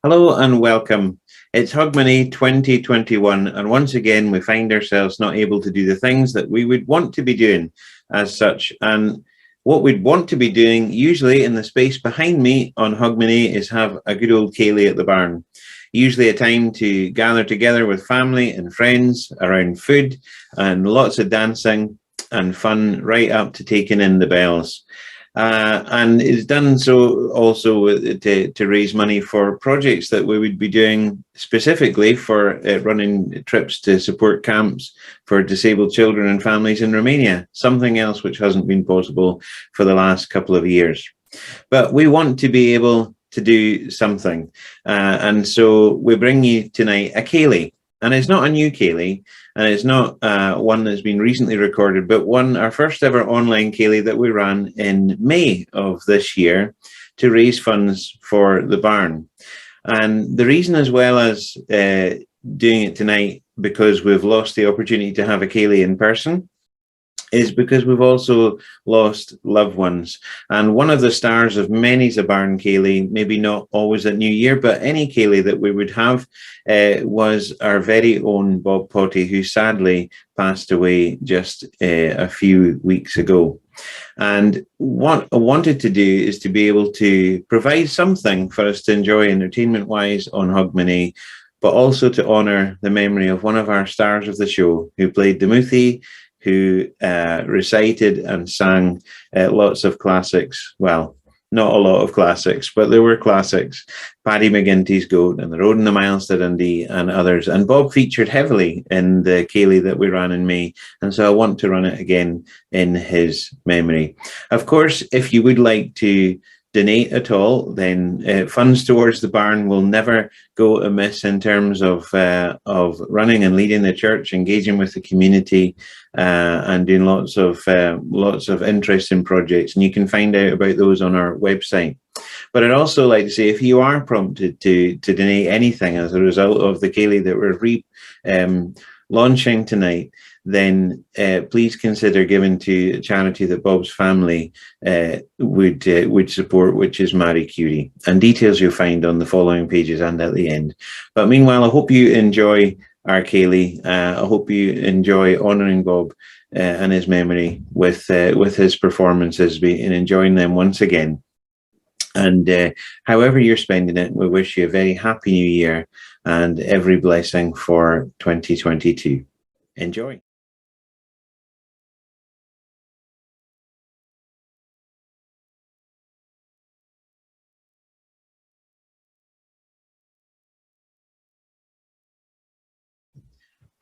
Hello and welcome. It's Hogmanay 2021, and once again, we find ourselves not able to do the things that we would want to be doing as such. And what we'd want to be doing, usually in the space behind me on Hogmanay, is have a good old ceilidh at the barn. Usually a time to gather together with family and friends around food and lots of dancing and fun right up to taking in the bells. And it's done so also to raise money for projects that we would be doing specifically for running trips to support camps for disabled children and families in Romania, something else which hasn't been possible for the last couple of years. But we want to be able to do something. And so we bring you tonight a ceilidh. And it's not a new ceilidh, and it's not one that's been recently recorded, but our first ever online ceilidh that we ran in May of this year to raise funds for the barn. And the reason, as well as doing it tonight, because we've lost the opportunity to have a ceilidh in person, is because we've also lost loved ones. And one of the stars of many's a barn ceilidh, maybe not always at New Year, but any ceilidh that we would have was our very own Bob Pottie, who sadly passed away just a few weeks ago. And what I wanted to do is to be able to provide something for us to enjoy entertainment-wise on Hogmanay, but also to honour the memory of one of our stars of the show who played the Muthi, who recited and sang lots of classics. Well, not a lot of classics, but there were classics. Paddy McGinty's Goat and The Road and the Miles to Dundee and others. And Bob featured heavily in the ceilidh that we ran in May. And so I want to run it again in his memory. Of course, if you would like to donate at all, then funds towards the barn will never go amiss in terms of running and leading the church, engaging with the community, and doing lots of interesting projects. And you can find out about those on our website. But I'd also like to say, if you are prompted to donate anything as a result of the ceilidh that we're launching tonight, then please consider giving to a charity that Bob's family would support, which is Marie Curie. And details you'll find on the following pages and at the end. But meanwhile, I hope you enjoy our ceilidh. I hope you enjoy honouring Bob and his memory with his performances and enjoying them once again. And however you're spending it, we wish you a very happy new year and every blessing for 2022. Enjoy.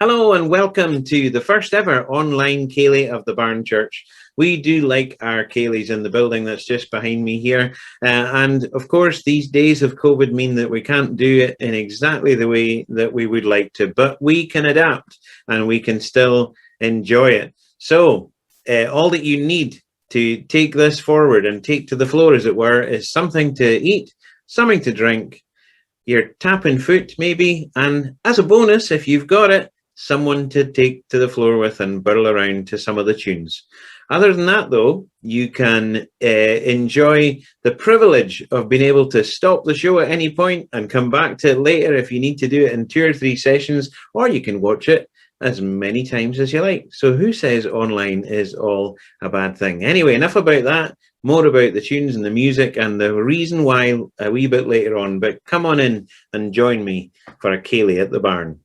Hello and welcome to the first ever online ceilidh of the Barn Church. We do like our ceilidhs in the building that's just behind me here. And of course, these days of COVID mean that we can't do it in exactly the way that we would like to, but we can adapt and we can still enjoy it. So all that you need to take this forward and take to the floor, as it were, is something to eat, something to drink, your tapping foot maybe, and as a bonus, if you've got it, someone to take to the floor with and burl around to some of the tunes. Other than that, though, you can enjoy the privilege of being able to stop the show at any point and come back to it later if you need to do it in 2 or 3 sessions, or you can watch it as many times as you like. So who says online is all a bad thing? Anyway, enough about that. More about the tunes and the music and the reason why a wee bit later on. But come on in and join me for a ceilidh at the barn.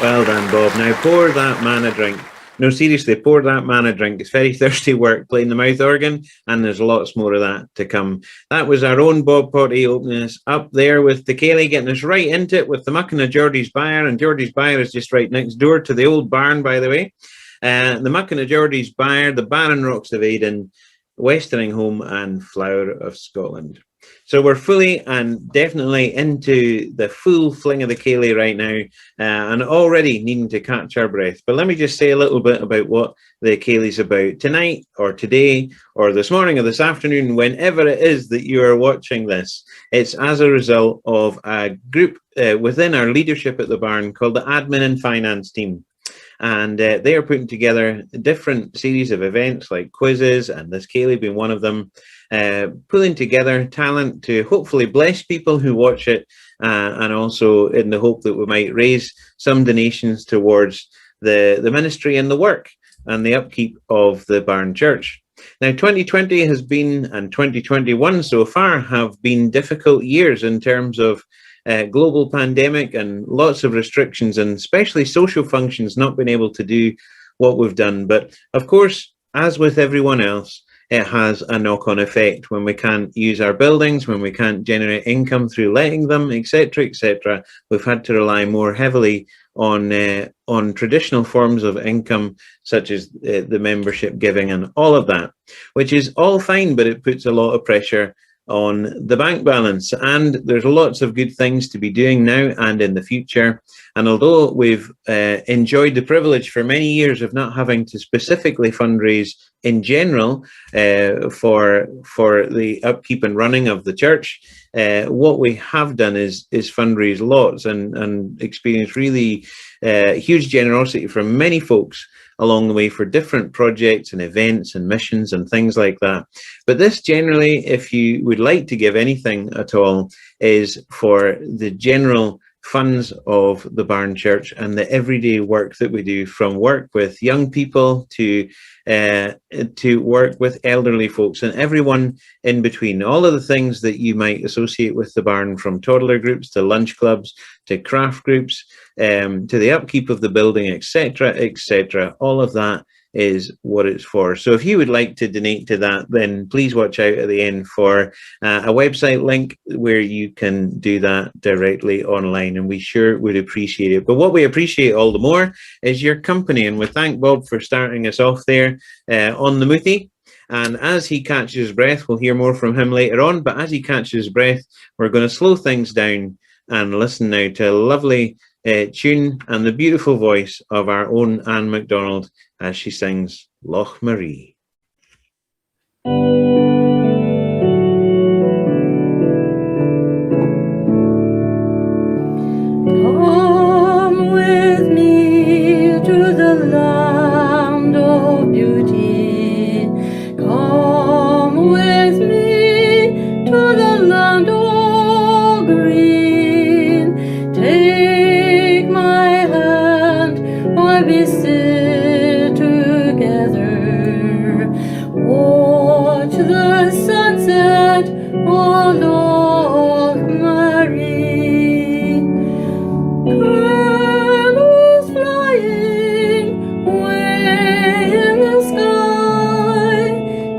Well done, Bob. Now pour that man a drink. No, seriously, pour that man a drink. It's very thirsty work playing the mouth organ, and there's lots more of that to come. That was our own Bob Pottie opening us up there with the Ceilidh, getting us right into it with the mucking of Geordie's Byre, and Geordie's Byre is just right next door to the old barn, by the way. The mucking of Geordie's Byre, the Barren Rocks of Aden, Westering Home, and Flower of Scotland. So we're fully and definitely into the full fling of the Ceilidh right now, and already needing to catch our breath. But let me just say a little bit about what the Ceilidh's about tonight, or today, or this morning, or this afternoon, whenever it is that you are watching this. It's as a result of a group within our leadership at the barn called the Admin and Finance Team. And they are putting together a different series of events like quizzes, and this Ceilidh being one of them, pulling together talent to hopefully bless people who watch it, and also in the hope that we might raise some donations towards the ministry and the work and the upkeep of the Barn Church. Now, 2020 has been, and 2021 so far, have been difficult years in terms of global pandemic and lots of restrictions, and especially social functions not being able to do what we've done. But of course, as with everyone else, it has a knock-on effect when we can't use our buildings, when we can't generate income through letting them, etc., etc. We've had to rely more heavily on traditional forms of income, such as the membership giving and all of that, which is all fine, but it puts a lot of pressure on the bank balance. And there's lots of good things to be doing now and in the future. And although we've enjoyed the privilege for many years of not having to specifically fundraise in general for the upkeep and running of the church, what we have done is fundraise lots and experience really huge generosity from many folks along the way for different projects and events and missions and things like that. But this generally, if you would like to give anything at all, is for the general funds of the Barn Church and the everyday work that we do, from work with young people to work with elderly folks and everyone in between. All of the things that you might associate with the barn, from toddler groups to lunch clubs to craft groups, to the upkeep of the building, etc., etc. All of that is what it's for. So if you would like to donate to that, then please watch out at the end for a website link where you can do that directly online, and we sure would appreciate it. But what we appreciate all the more is your company, and we thank Bob for starting us off there on the Moothy. And as he catches his breath, we'll hear more from him later on, but as he catches his breath, we're going to slow things down and listen now to a lovely tune and the beautiful voice of our own Anne MacDonald as she sings Loch Marie. Come with me to the land of beauty. Come with me to the land of green. Take my hand while we sit together. Watch the sunset on Loch Marie. Candles flying way in the sky.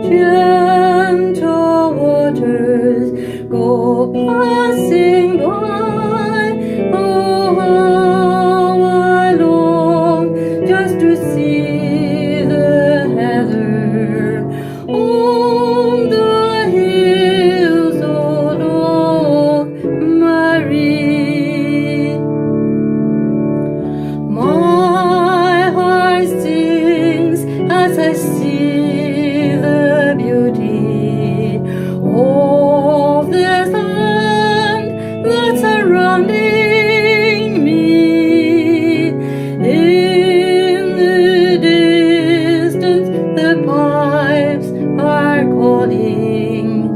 Gentle waters go passing by. Oh, how I long just to see the heather on the hills of Loch Marie. My heart sings as I see the beauty of this land that's surrounding me. In the distance, the pipes are calling,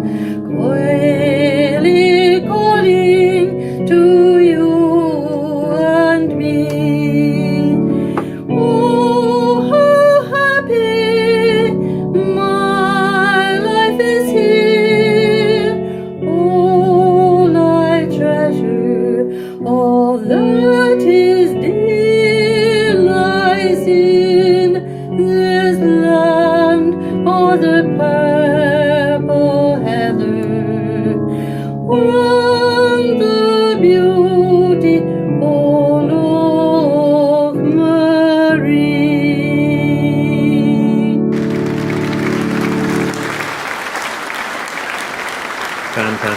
quietly calling to you and me. Oh, how happy my life is here. All I treasure, all that is dear.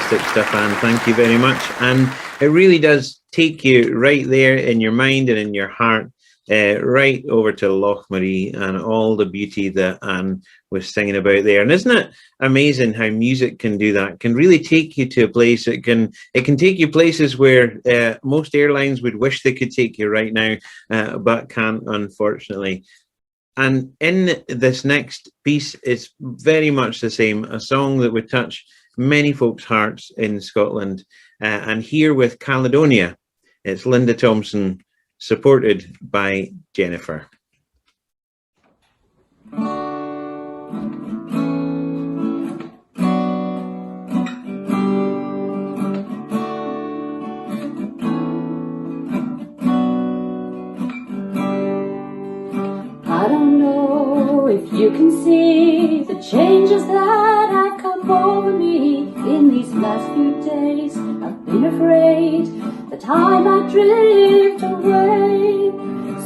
Fantastic stuff, Anne. Thank you very much. And it really does take you right there in your mind and in your heart, right over to Lochmarie and all the beauty that Anne was singing about there. And isn't it amazing how music can do that? Can really take you to a place. It can take you places where most airlines would wish they could take you right now, but can't, unfortunately. And in this next piece, it's very much the same, a song that would touch many folks' hearts in Scotland. And here with Caledonia, it's Linda Thompson, supported by Jennifer. I don't know if you can see the changes that have come over me in these last few days. I've been afraid that I might drift away,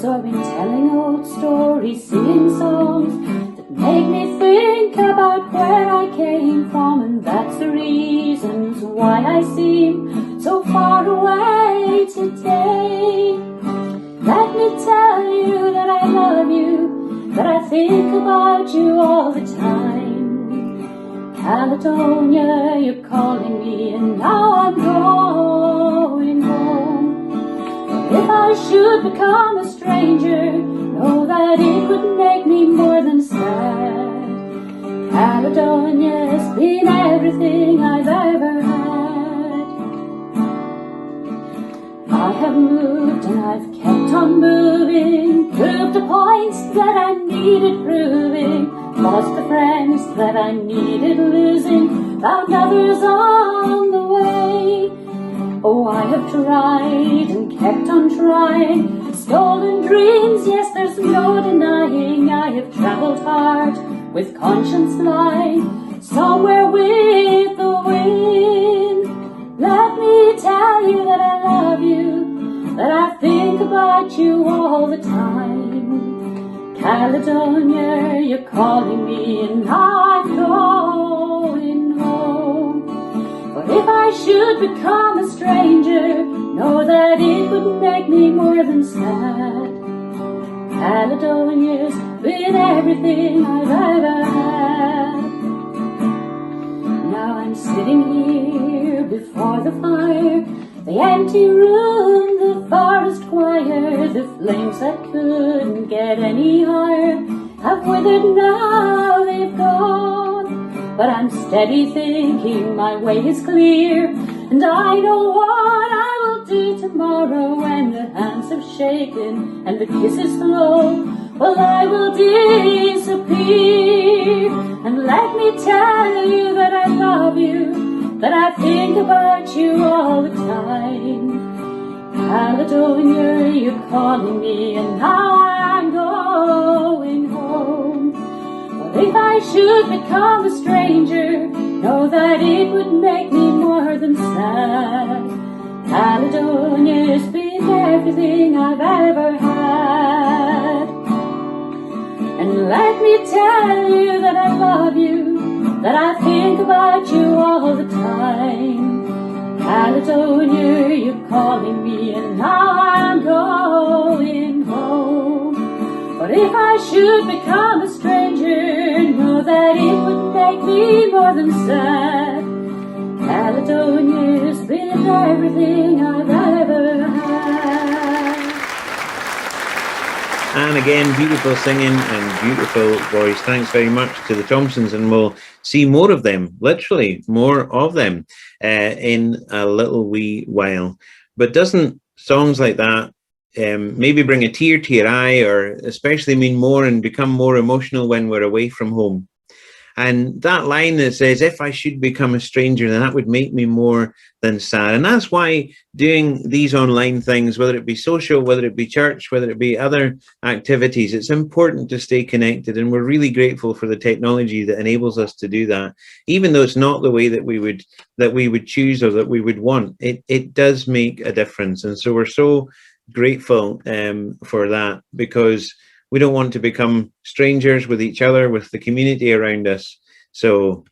so I've been telling old stories, singing songs that make me think about where I came from, and that's the reasons why I seem so far away today. Let me tell you that I love you, that I think about you all the time. Caledonia, you're calling me, and now I'm going home. But if I should become a stranger, know that it would make me more than sad. Caledonia's been everything I've ever had. I have moved and I've kept on moving, proved the points that I needed proving, lost the friends that I needed losing, found others on the way. Oh, I have tried and kept on trying, stolen dreams, yes, there's no denying. I have travelled hard with conscience lying somewhere with the wind. Let me tell you that I love you, that I think about you all the time. Caledonia, you're calling me, and I'm going home. But if I should become a stranger, know that it would make me more than sad. Caledonia's been everything I've ever had. Now I'm sitting here before the fire, the empty room, the forest choir, the flames that couldn't get any higher have withered now, they've gone. But I'm steady thinking my way is clear, and I know what I will do tomorrow when the hands have shaken and the kisses flow. Well, I will disappear, and let me tell you that I love you, that I think about you all the time. Caledonia, you're calling me, and now I'm going home. But if I should become a stranger, know that it would make me more than sad. Caledonia's been everything I've ever had. And let me tell you that I love you, that I think about you all the time. Caledonia, you're calling me, and now I'm going home. But if I should become a stranger, know that it would make me more than sad. Caledonia's been everything I've ever had. And again, beautiful singing and beautiful voice. Thanks very much to the Thompsons, and we'll see more of them, literally more of them, in a little wee while. But doesn't songs like that maybe bring a tear to your eye, or especially mean more and become more emotional when we're away from home? And that line that says, if I should become a stranger, then that would make me more than sad. And that's why doing these online things, whether it be social, whether it be church, whether it be other activities, it's important to stay connected. And we're really grateful for the technology that enables us to do that, even though it's not the way that we would choose or that we would want. It does make a difference. And so we're so grateful for that, because we don't want to become strangers with each other, with the community around us. So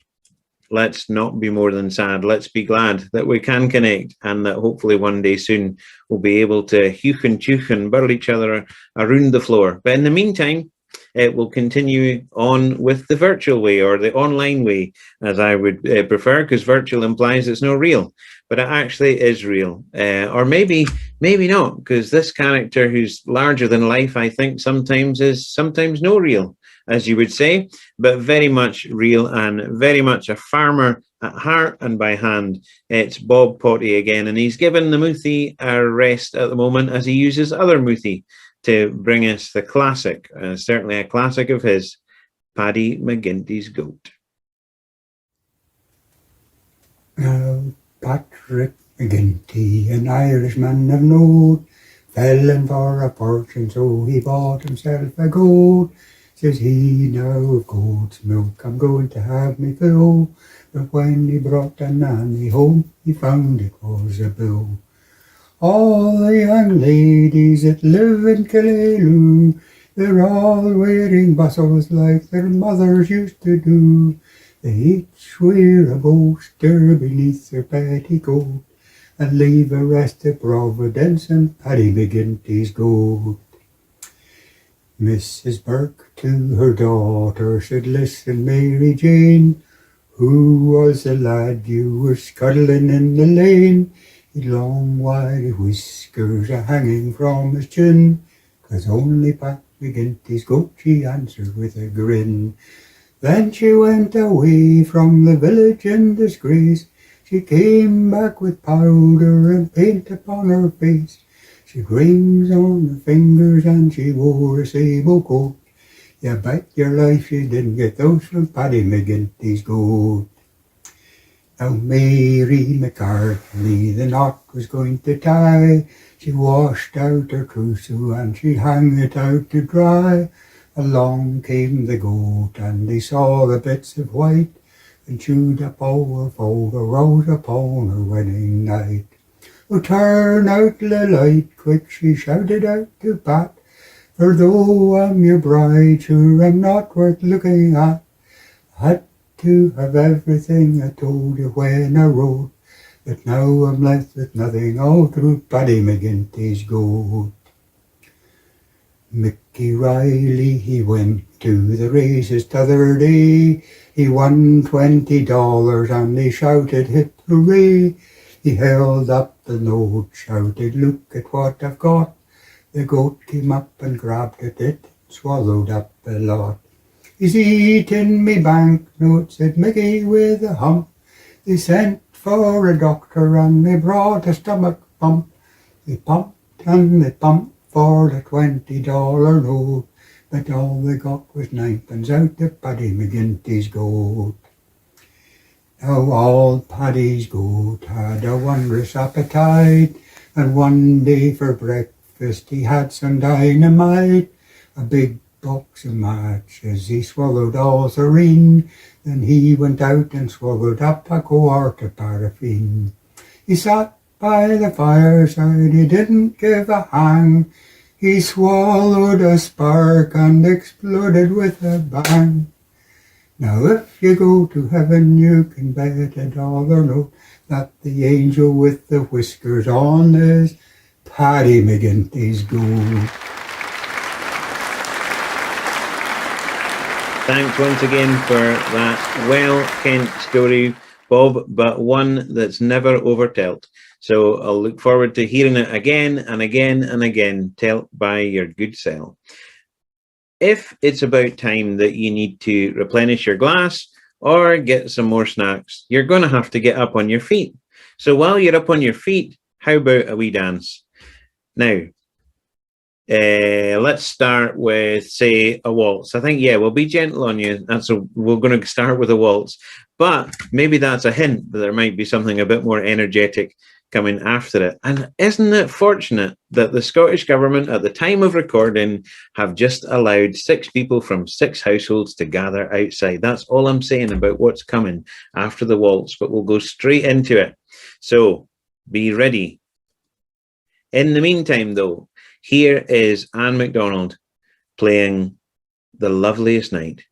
let's not be more than sad. Let's be glad that we can connect, and that hopefully one day soon we'll be able to heuch and teuch and burl each other around the floor. But in the meantime, it will continue on with the virtual way, or the online way, as I would prefer, because virtual implies it's not real, but it actually is real. Or maybe not, because this character who's larger than life, I think sometimes is sometimes no real, as you would say, but very much real and very much a farmer at heart and by hand. It's Bob Pottie again, and he's given the Muthi a rest at the moment as he uses other Muthi to bring us the classic, certainly a classic of his, Paddy McGinty's Goat. Now, Patrick McGinty, an Irishman of note, fell in for a fortune, so he bought himself a goat. Says he, now of goat's milk I'm going to have me fill. But when he brought the nanny home, he found it was a bill. All the young ladies that live in Killaloe, they're all wearing bustles like their mothers used to do. They each wear a bowster beneath their petticoat, and leave the rest to Providence and Paddy McGinty's goat. Mrs. Burke to her daughter said, listen, Mary Jane, who was the lad you were scuddling in the lane? He'd long white whiskers a-hanging from his chin, 'cause only Pat McGinty's goat, she answered with a grin. Then she went away from the village in disgrace. She came back with powder and paint upon her face. She rings on her fingers and she wore a sable coat. You bet your life she didn't get those from Paddy McGinty's goat. Now Mary McCartney, the knot was going to tie. She washed out her trousseau and she hung it out to dry. Along came the goat and they saw the bits of white, and chewed up all her fold, rose upon her wedding night. Oh, turn out the light quick, she shouted out to Pat, for though I'm your bride, sure I'm not worth looking at. I had to have everything I told you when I wrote, but now I'm left with nothing all through Paddy McGinty's goat. Mickey Riley, he went to the races t'other day. He won $20 and he shouted hip hooray. He held up the note, shouted, look at what I've got. The goat came up and grabbed at it, swallowed up a lot. He's eating me banknote, said Mickey with a hump. They sent for a doctor and they brought a stomach pump. They pumped and they pumped for the $20 note, but all they got was ninepence out of Paddy McGinty's goat. Now all Paddy's goat had a wondrous appetite, and one day for breakfast he had some dynamite, a big box of matches. He swallowed all serene, then he went out and swallowed up a quart of paraffin. He sat by the fireside, he didn't give a hang. He swallowed a spark and exploded with a bang. Now if you go to heaven, you can bet $1 note that the angel with the whiskers on is Paddy McGinty's goat. Thanks once again for that well-kent story, Bob, but one that's never overtelt. So I'll look forward to hearing it again and again and again, telt by your good self. If it's about time that you need to replenish your glass or get some more snacks, you're going to have to get up on your feet. So while you're up on your feet, how about a wee dance? Now, let's start with, say, a waltz. I think, yeah, we'll be gentle on you. And so we're going to start with a waltz. But maybe that's a hint that there might be something a bit more energetic coming after it. And isn't it fortunate that the Scottish Government at the time of recording have just allowed 6 people from 6 households to gather outside? That's all I'm saying about what's coming after the waltz, but we'll go straight into it. So be ready. In the meantime, though, here is Anne MacDonald playing The Loveliest Night.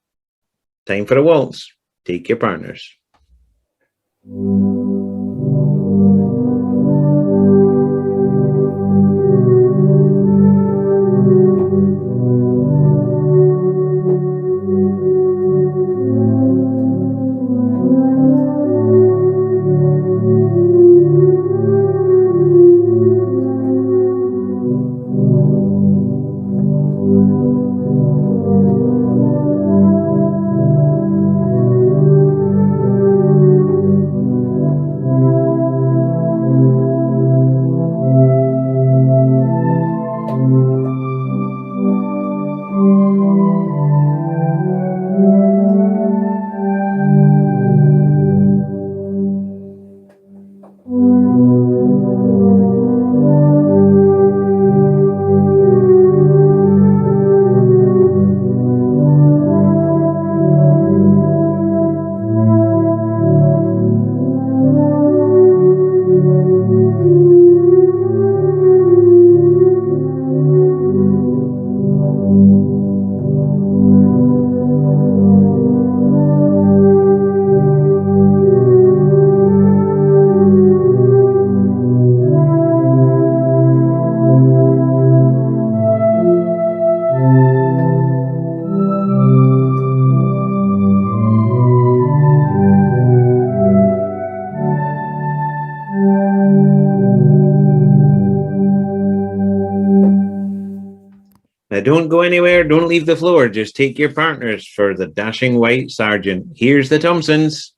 Time for a waltz. Take your partners. Now, don't go anywhere. Don't leave the floor. Just take your partners for the Dashing White Sergeant. Here's the Thompsons.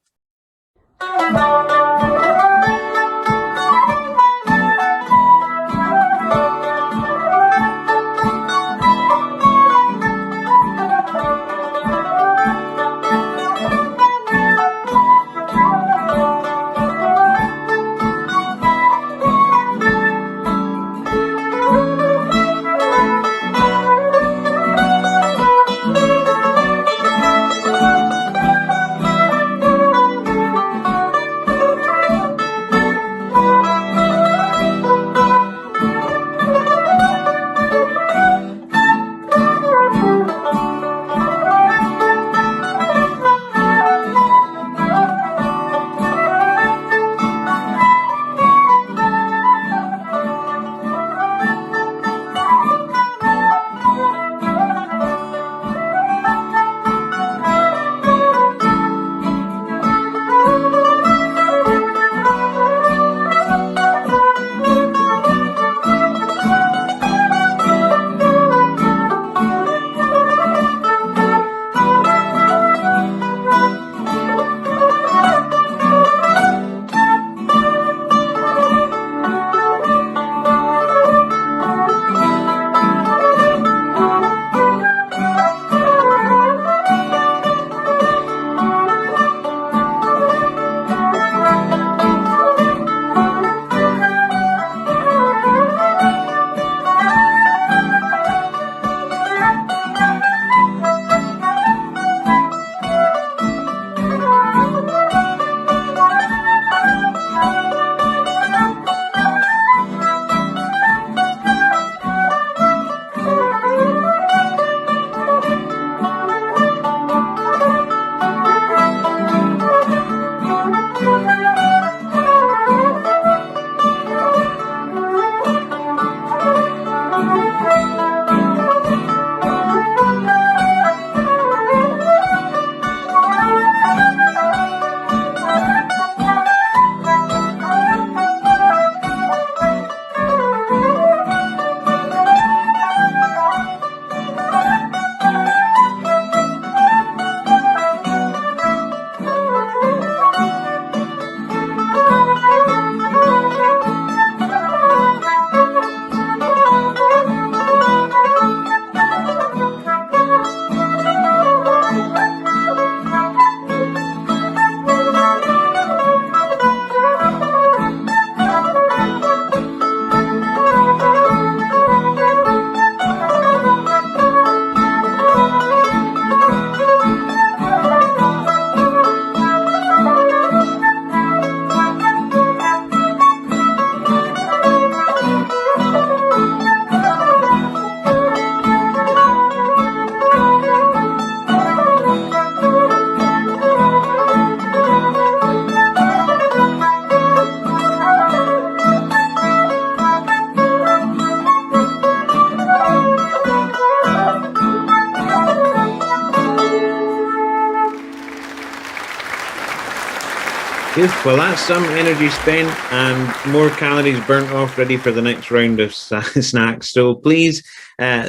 Well, that's some energy spent and more calories burnt off, ready for the next round of snacks. So please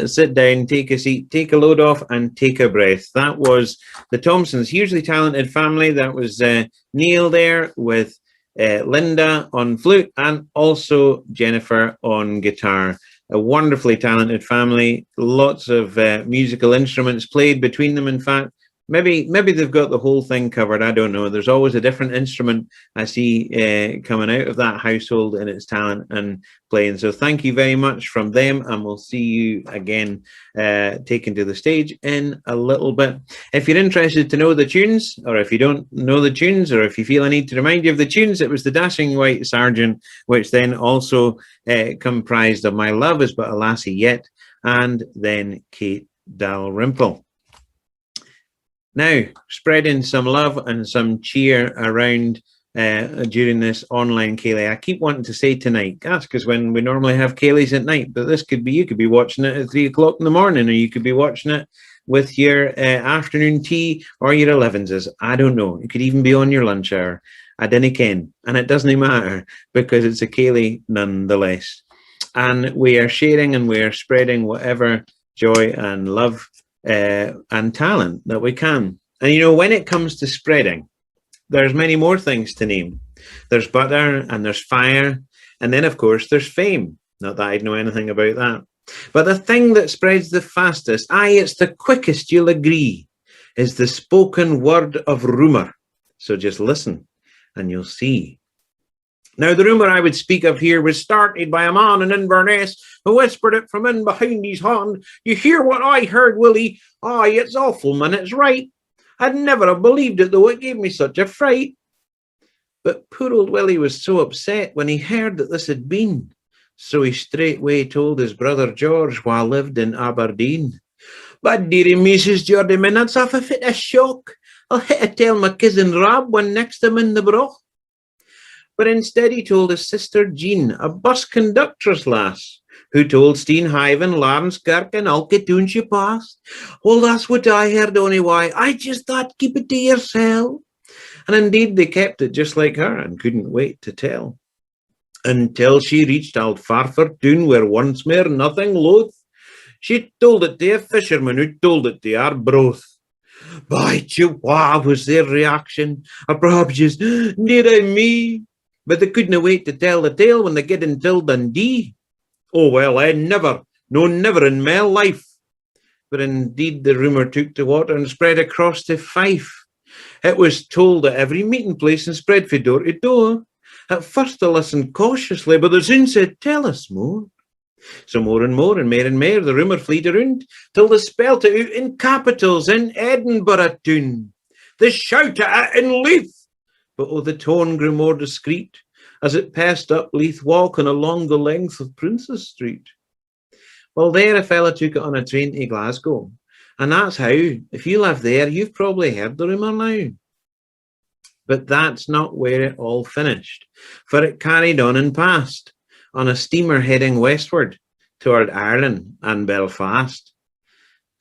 sit down, take a seat, take a load off, and take a breath. That was the Thompsons' hugely talented family. That was Neil there with Linda on flute and also Jennifer on guitar. A wonderfully talented family. Lots of musical instruments played between them. In fact, maybe they've got the whole thing covered. I don't know. There's always a different instrument I see coming out of that household in its talent and playing. So thank you very much from them, and we'll see you again taken to the stage in a little bit. If you're interested to know the tunes, or if you don't know the tunes, or if you feel I need to remind you of the tunes, it was the Dashing White Sergeant, which then also comprised of My Love Is But a Lassie Yet, and then Kate Dalrymple. Now, spreading some love and some cheer around during this online Ceilidh. I keep wanting to say tonight. That's because when we normally have Ceilidhs at night, but this could be, you could be watching it at 3 o'clock in the morning, or you could be watching it with your afternoon tea or your 11s. I don't know. It could even be on your lunch hour. I dinna ken, and it doesn't matter because it's a Ceilidh nonetheless. And we are sharing and we are spreading whatever joy and love and talent that we can. And you know, when it comes to spreading, there's many more things to name. There's butter and there's fire, and then of course there's fame. Not that I'd know anything about that, but the thing that spreads the fastest, aye, it's the quickest, you'll agree, is the spoken word of rumour. So just listen and you'll see. Now, the rumour I would speak of here was started by a man in Inverness who whispered it from in behind his hand. You hear what I heard, Willie? Aye, it's awful, man, it's right. I'd never have believed it, though it gave me such a fright. But poor old Willie was so upset when he heard that this had been. So he straightway told his brother George, while lived in Aberdeen. But dearie Mrs. Geordie Minutes off a fit of shock. I'll hit to tell my cousin Rob when next I'm in the broch. But instead he told his sister Jean, a bus conductor's lass, who told Steenhaven, Larnskirk and Alkatoon she passed. Well, that's what I heard, only why. I just thought, keep it to yourself. And indeed they kept it just like her and couldn't wait to tell. Until she reached Altfarford where once more nothing loath. She told it to a fisherman who told it to her broth. By Chihuahua was their reaction, or perhaps just, dear me. But they couldn't wait to tell the tale when they get until Dundee. Oh, well, I never in my life. But indeed the rumour took to water and spread across to Fife. It was told at every meeting place and spread from door to door. At first I listened cautiously, but they soon said, tell us more. So more and more the rumour fleed around, till they spelt it out in capitals in Edinburgh town. They shouted it in Leith. But oh, the tone grew more discreet as it passed up Leith Walk and along the length of Princes Street. Well, there a fella took it on a train to Glasgow, and that's how, if you live there, you've probably heard the rumour now. But that's not where it all finished, for it carried on and passed on a steamer heading westward toward Ireland and Belfast.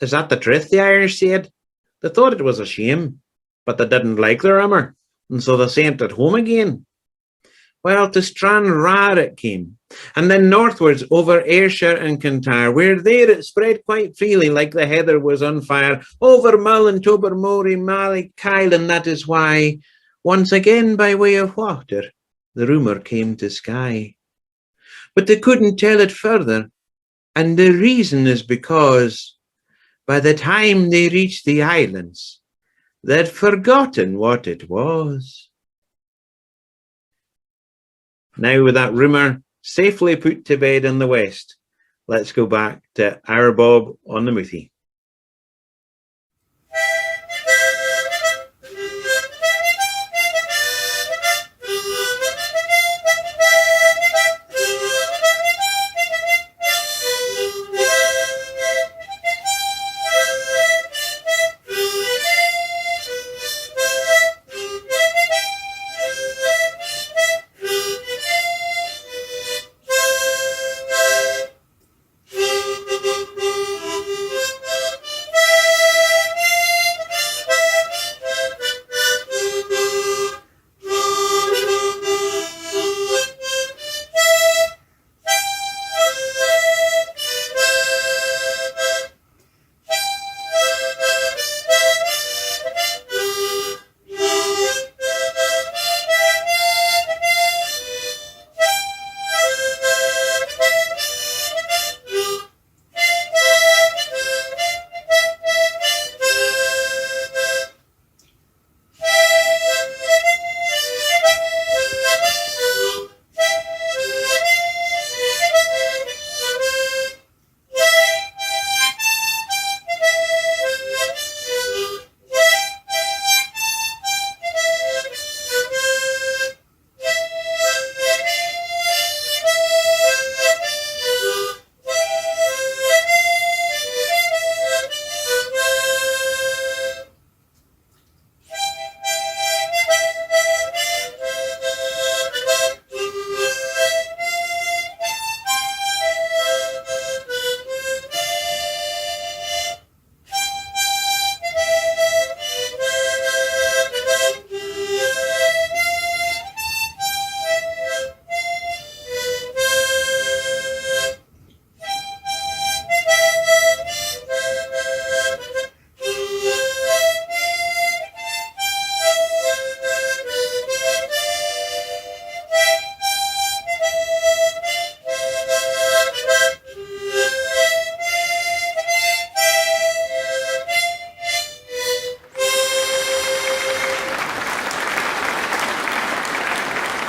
Is that the truth, the Irish said? They thought it was a shame, but they didn't like the rumour, and so they sent it home again. Well, to Stranraer it came, and then northwards over Ayrshire and Kintyre, where there it spread quite freely like the heather was on fire, over Mull and Tobermory, Malachile, and that is why, once again by way of water, the rumour came to Skye. But they couldn't tell it further, and the reason is because by the time they reached the islands, they'd forgotten what it was. Now, with that rumour safely put to bed in the West, let's go back to our Bob on the Moothy.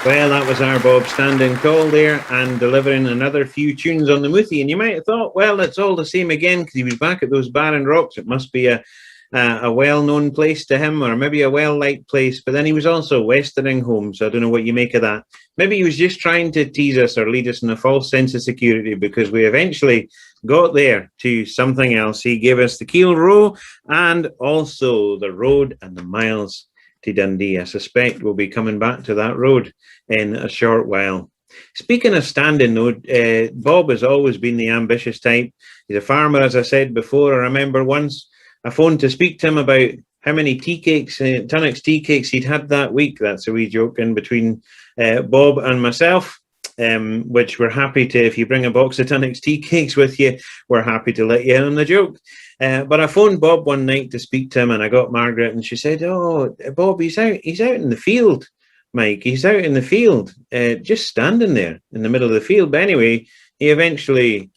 Well, that was our Bob standing tall there and delivering another few tunes on the Moothy. And you might have thought, well, it's all the same again because he was back at those barren rocks. It must be a well-known place to him, or maybe a well-liked place. But then he was also westering home, so I don't know what you make of that. Maybe he was just trying to tease us or lead us in a false sense of security, because we eventually got there to something else. He gave us the Keel Row and also the road and the miles to Dundee. I suspect we'll be coming back to that road in a short while. Speaking of standing though, Bob has always been the ambitious type. He's a farmer, as I said before. I remember once I phoned to speak to him about how many tea cakes, Tunnock's tea cakes he'd had that week. That's a wee joke in between Bob and myself, which we're happy to, if you bring a box of Tunnock's tea cakes with you, we're happy to let you in on the joke. But I phoned Bob one night to speak to him, and I got Margaret, and she said, "Oh, Bob, he's out in the field, Mike. He's out in the field, just standing there in the middle of the field." But anyway, he eventually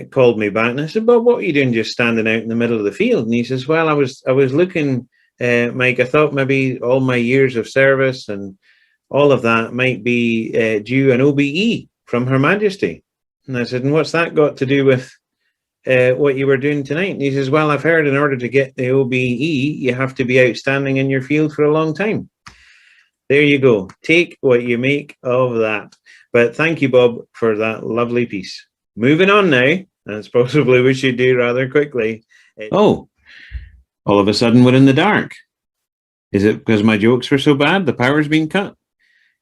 called me back, and I said, "Bob, what are you doing just standing out in the middle of the field?" And he says, "Well, I was looking, Mike. I thought maybe all my years of service and all of that might be due an OBE from Her Majesty." And I said, "And what's that got to do with what you were doing tonight?" And he says, "Well, I've heard in order to get the OBE, you have to be outstanding in your field for a long time." There you go. Take what you make of that. But thank you, Bob, for that lovely piece. Moving on now, and it's possibly we should do rather quickly. Oh, all of a sudden we're in the dark. Is it because my jokes were so bad? The power's been cut?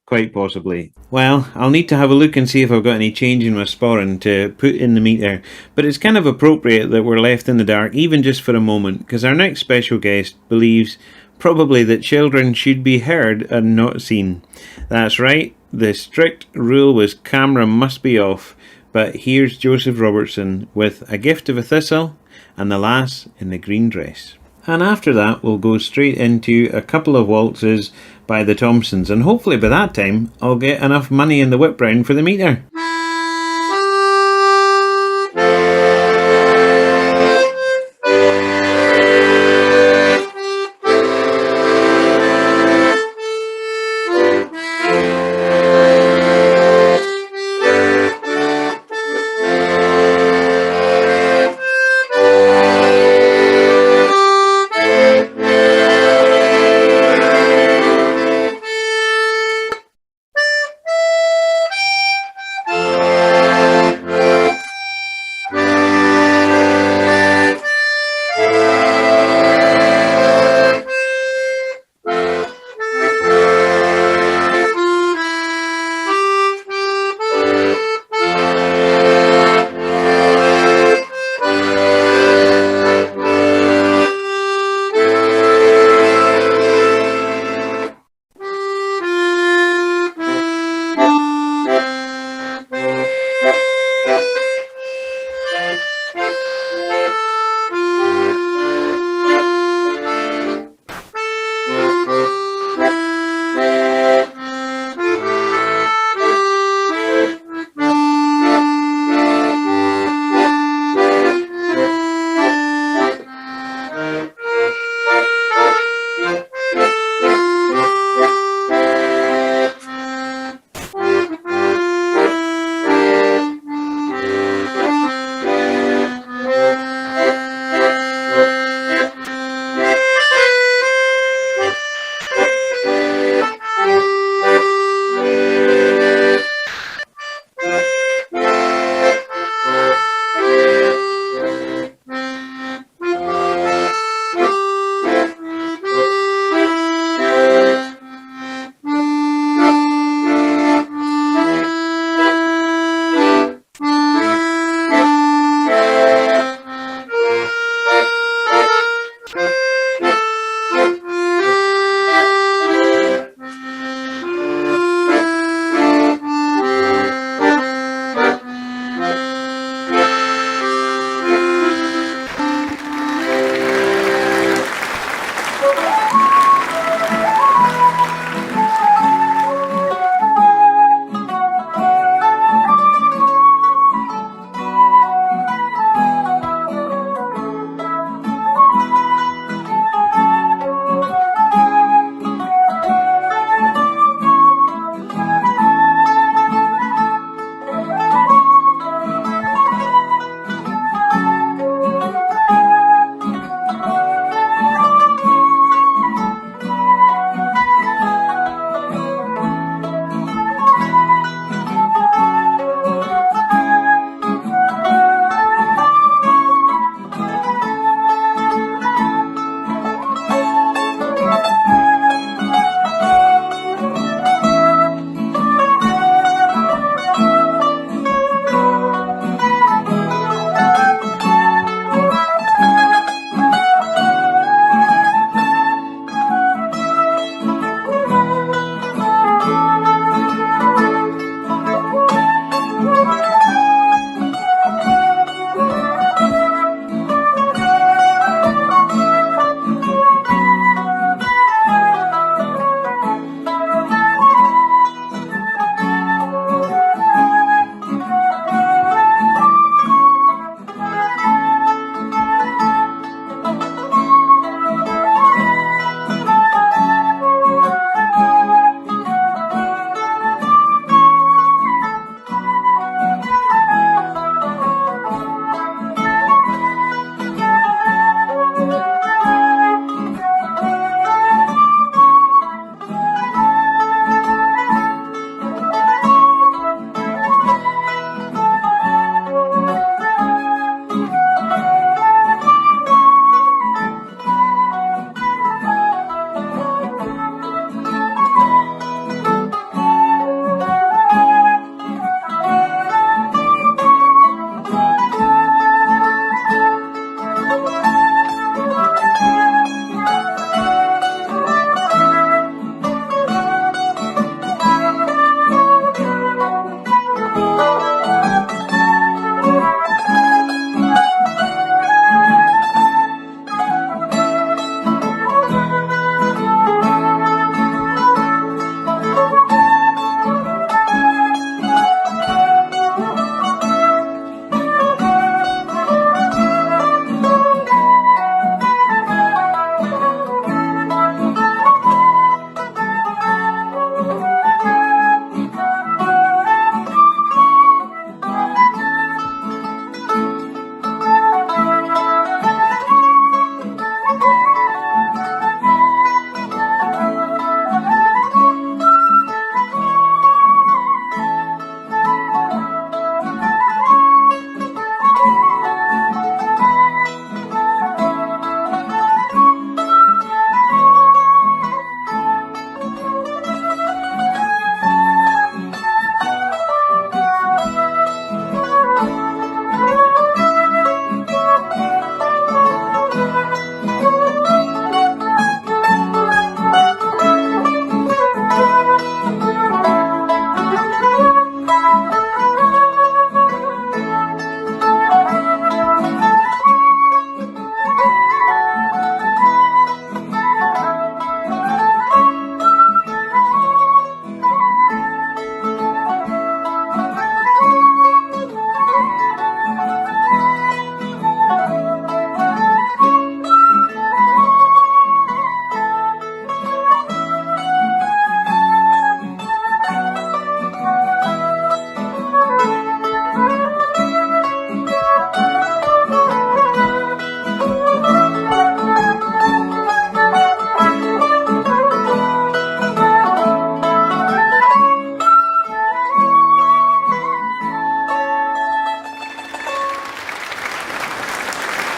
Quite possibly. Well, I'll need to have a look and see if I've got any change in my sporran to put in the meter. But it's kind of appropriate that we're left in the dark, even just for a moment, because our next special guest believes probably that children should be heard and not seen. That's right, the strict rule was camera must be off. But here's Joseph Robertson with A Gift of a Thistle and The Lass in the Green Dress. And after that, we'll go straight into a couple of waltzes by the Thompsons. And hopefully by that time, I'll get enough money in the whip round for the meter.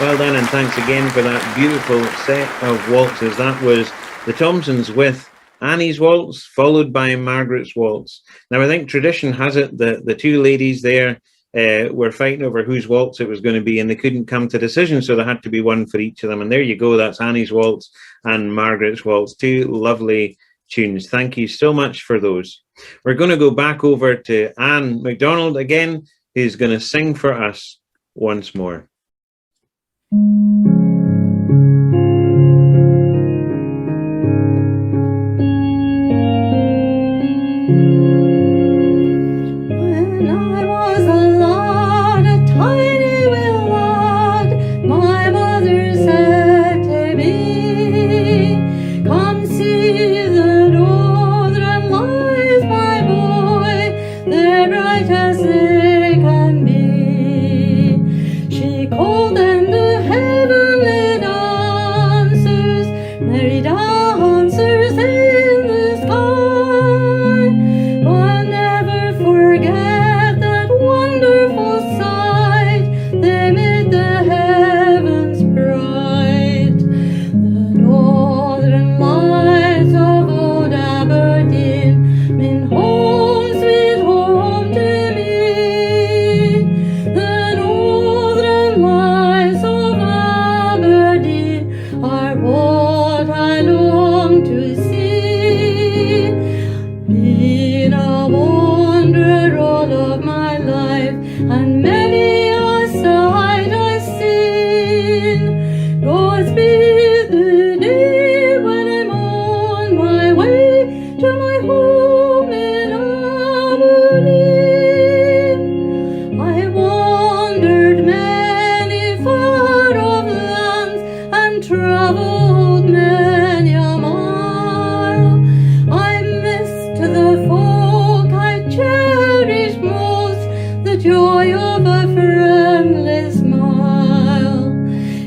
Well done, and thanks again for that beautiful set of waltzes. That was the Thompsons with Annie's Waltz, followed by Margaret's Waltz. Now, I think tradition has it that the two ladies there were fighting over whose waltz it was going to be, and they couldn't come to decision, so there had to be one for each of them. And there you go, that's Annie's Waltz and Margaret's Waltz, two lovely tunes. Thank you so much for those. We're going to go back over to Anne MacDonald again, who's going to sing for us once more. When I was a lad, a tiny wee lad, my mother said to me, "Come see the northern lights, my boy, they're bright as they can be." She called them the heavenly dancers, merry dancers in the sky. I'll never forget that wonderful sight, they made the heavens bright. The northern lights of old Aberdeen mean home, sweet home to me. The northern lights of Aberdeen are what I long to see. Been a wanderer all of my life, and many a sight I've seen. Godspeed the day when I'm on my way to my home in Aberdeen. I wandered many far-off lands and travelled many a mile. I missed the folk I cherished most, the joy of a friendly smile.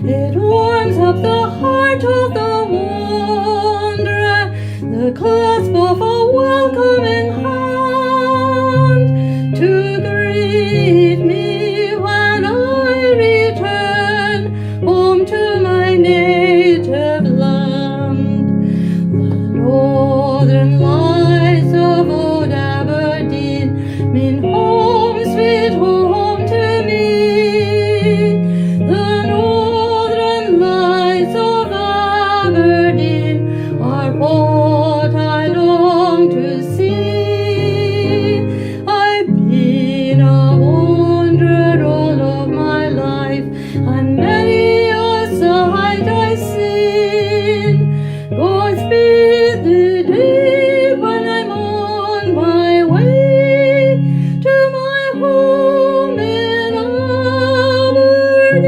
It warms up the heart of the wanderer, the clasp of a welcoming hand, to greet me when I return home to my native land. The northern lights of old Aberdeen mean home, sweet home to me. The northern lights of Aberdeen are what I long to see. I've been a wanderer all of my life, and many a sight I've seen. Godspeed the day when I'm on my way to my home in Aberdeen.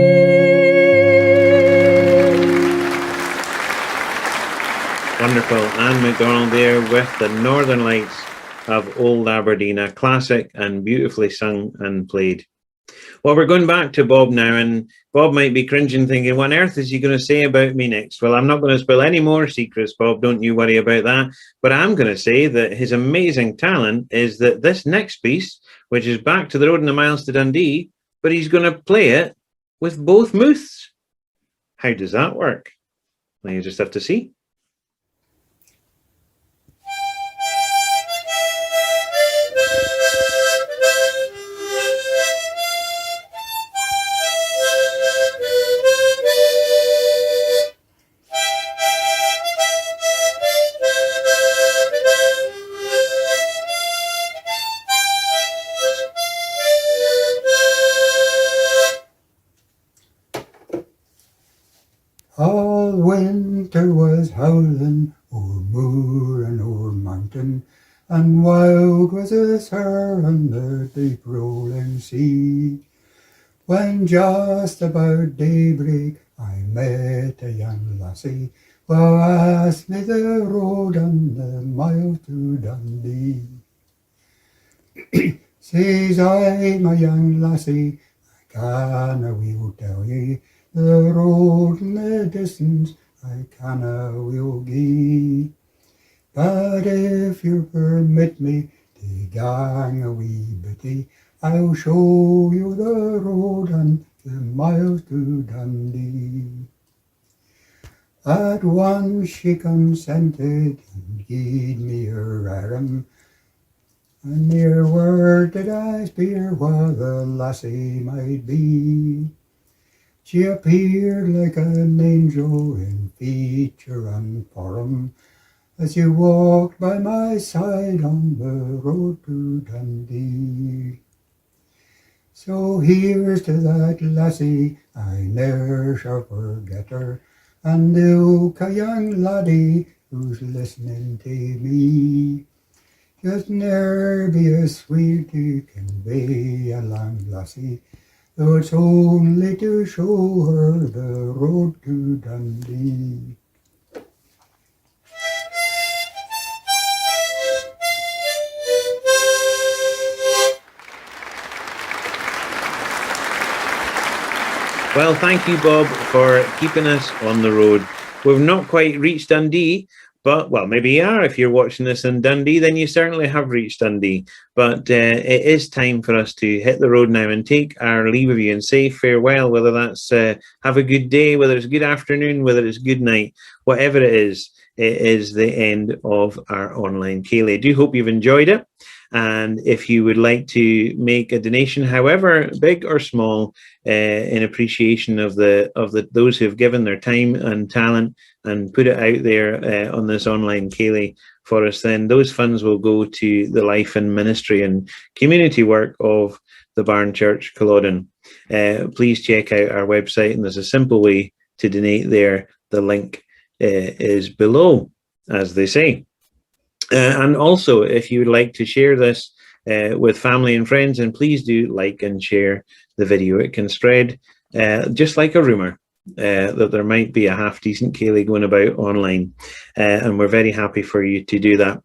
Wonderful. Anne MacDonald there with the Northern Lights of Old Aberdeen, a classic and beautifully sung and played. Well, we're going back to Bob now, and Bob might be cringing thinking, what on earth is he going to say about me next? Well, I'm not going to spill any more secrets, Bob, don't you worry about that. But I'm going to say that his amazing talent is that this next piece, which is Back to the Road and the Miles to Dundee, but he's going to play it with both mouths. How does that work? Well, you just have to see. All winter was howling o'er moor and o'er mountain, and wild was the surf and the deep rolling sea. When just about daybreak I met a young lassie, who asked me the road and the mile to Dundee. Says I, my young lassie, I canna weel tell ye the road and the distance, I canna weel gie. But if you permit me to gang a wee bitty, I'll show you the road and the miles to Dundee. At once she consented and gied me her arm, and near word did I speir what the lassie might be. She appeared like an angel in feature and form, as she walked by my side on the road to Dundee. So here's to that lassie, I ne'er shall forget her, and ilka young laddie who's listening to me. Just ne'er be as sweet to convey a lang lassie, though it's only to show her the road to Dundee. Well, thank you, Bob, for keeping us on the road. We've not quite reached Dundee, but, well, maybe you are. If you're watching this in Dundee, then you certainly have reached Dundee. But it is time for us to hit the road now and take our leave of you and say farewell, whether that's have a good day, whether it's good afternoon, whether it's good night, whatever it is the end of our online Ceilidh. I do hope you've enjoyed it. And if you would like to make a donation, however big or small, in appreciation of those who have given their time and talent and put it out there on this online Ceilidh for us, then those funds will go to the life and ministry and community work of the Barn Church Culloden. Please check out our website, and there's a simple way to donate there. The link is below, as they say. And also, if you would like to share this with family and friends, then please do like and share the video. It can spread just like a rumour that there might be a half-decent Ceilidh going about online. And we're very happy for you to do that.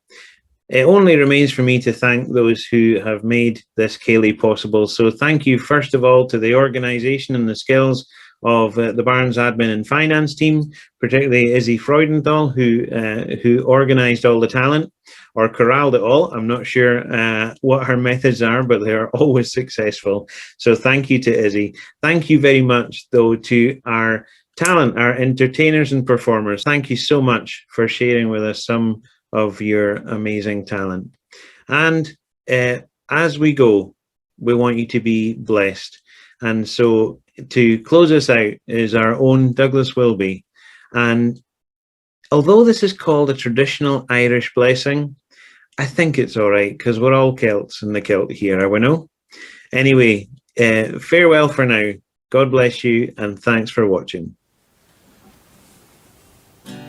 It only remains for me to thank those who have made this Ceilidh possible. So thank you, first of all, to the organisation and the skills of the Barnes admin and finance team, particularly Izzy Freudenthal, who organised all the talent, or corralled it all. I'm not sure what her methods are, but they are always successful. So thank you to Izzy. Thank you very much, though, to our talent, our entertainers and performers. Thank you so much for sharing with us some of your amazing talent. And as we go, we want you to be blessed. And so to close us out is our own Douglas Wilby. And although this is called a traditional Irish blessing, I think it's all right, because we're all Celts in the kilt here, are we no? Anyway, farewell for now. God bless you, and thanks for watching. May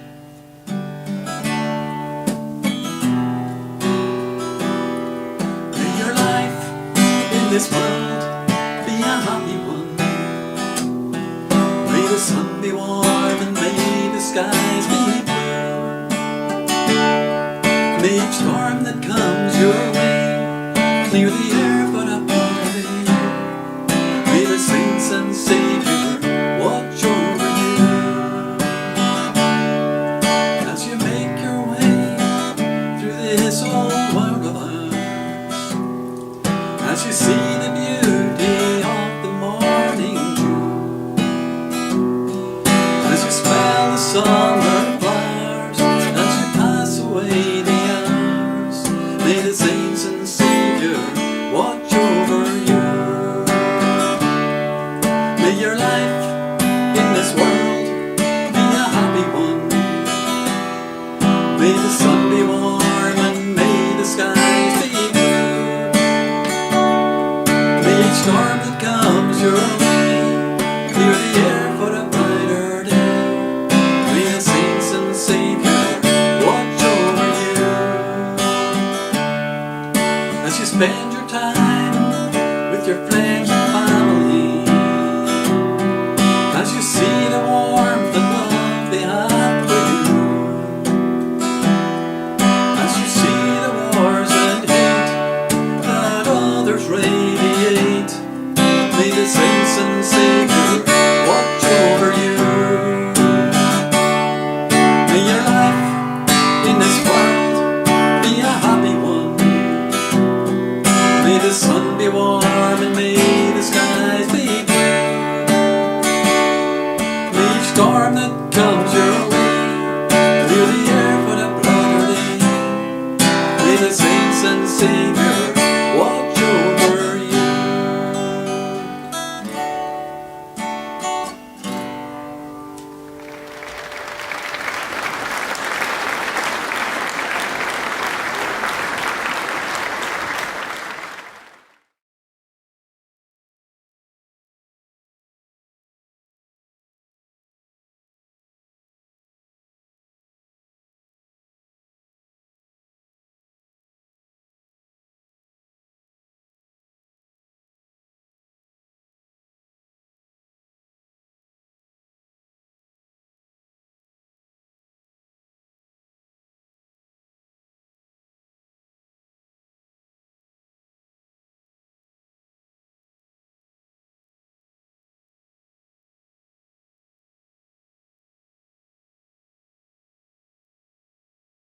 your life in this world be a happy one. May the sun be warm and may the skies be blue. May each storm that comes your way clear the air but up your day. May the saints and Saviour watch over you as you make your way through this old world of ours. As you see the beauty of the morning dew, as you smell the sun